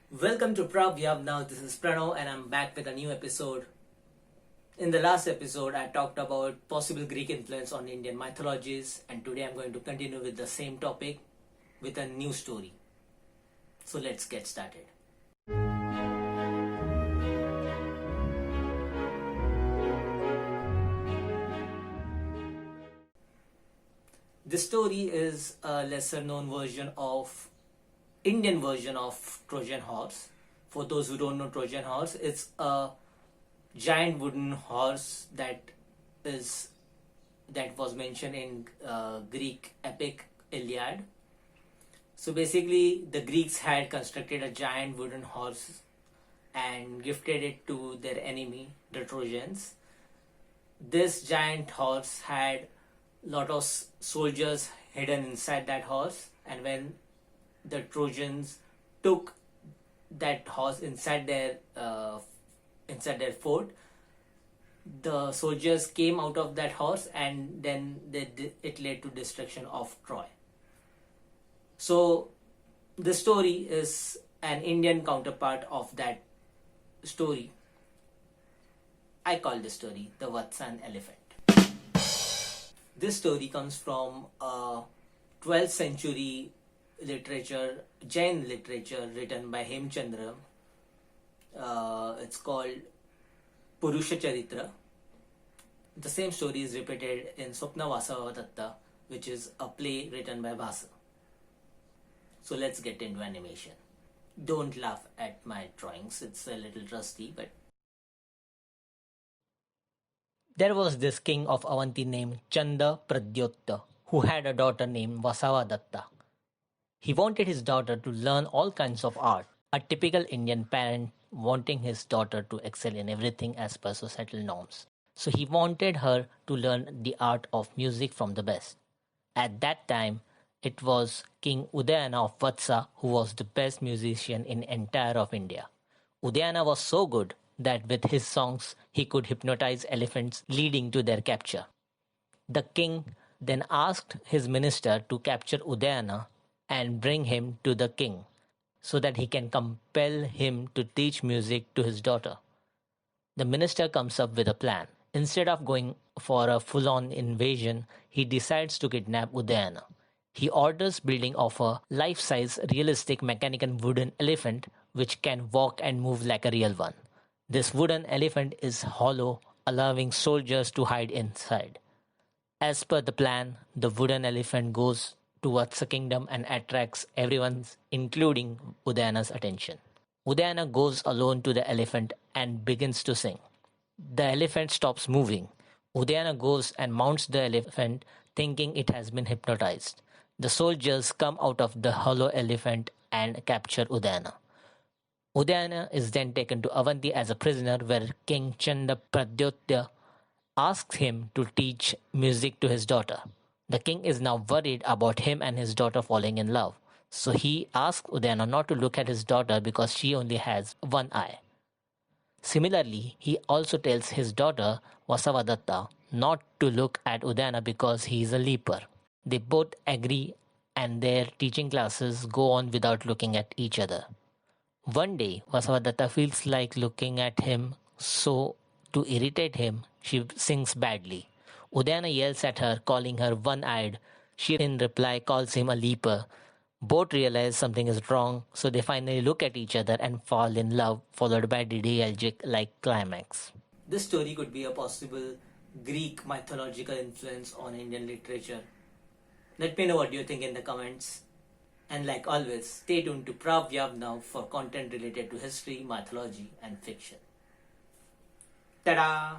Welcome to Pravyav. Now this is Pranav and I'm back with a new episode. In the last episode, I talked about possible Greek influence on Indian mythologies, and today I'm going to continue with the same topic with a new story. So let's get started. This story is a lesser known version of Indian version of Trojan horse. For those who don't know Trojan horse, it's a giant wooden horse is that was mentioned in Greek epic Iliad. So basically, the Greeks had constructed a giant wooden horse and gifted it to their enemy, the Trojans. This giant horse had lot of soldiers hidden inside that horse, and when the Trojans took that horse inside their fort, the soldiers came out of that horse, and then it led to destruction of Troy. So the story is an Indian counterpart of that story. I call this story the Vatsan elephant. This story comes from 12th century literature, Jain literature written by Hemchandra. It's called Purusha Charitra. The same story is repeated in Swapna Vasavadatta, which is a play written by Bhasa. So let's get into animation. Don't laugh at my drawings, it's a little rusty, but there was this king of Avanti named Chanda Pradyotta, who had a daughter named Vasavadatta. He wanted his daughter to learn all kinds of art, a typical Indian parent wanting his daughter to excel in everything as per societal norms. So he wanted her to learn the art of music from the best. At that time, it was King Udayana of Vatsa who was the best musician in entire of India. Udayana was so good that with his songs he could hypnotize elephants, leading to their capture. The king then asked his minister to capture Udayana and bring him to the king so that he can compel him to teach music to his daughter. The minister comes up with a plan. Instead of going for a full-on invasion, he decides to kidnap Udayana. He orders building of a life-size realistic mechanical wooden elephant which can walk and move like a real one. This wooden elephant is hollow, allowing soldiers to hide inside. As per the plan, the wooden elephant goes towards the kingdom and attracts everyone's, including Udayana's, attention. Udayana goes alone to the elephant and begins to sing. The elephant stops moving. Udayana goes and mounts the elephant, thinking it has been hypnotized. The soldiers come out of the hollow elephant and capture Udayana. Udayana is then taken to Avanti as a prisoner, where King Chanda Pradyotta asks him to teach music to his daughter. The king is now worried about him and his daughter falling in love. So he asks Udayana not to look at his daughter because she only has one eye. Similarly, he also tells his daughter Vasavadatta not to look at Udayana because he is a leaper. They both agree and their teaching classes go on without looking at each other. One day, Vasavadatta feels like looking at him, so to irritate him, she sings badly. Udayana yells at her, calling her one-eyed. She in reply calls him a leaper. Both realize something is wrong, so they finally look at each other and fall in love, followed by didactic-like climax. This story could be a possible Greek mythological influence on Indian literature. Let me know what you think in the comments. And like always, stay tuned to Pravyav now for content related to history, mythology and fiction. Ta-da!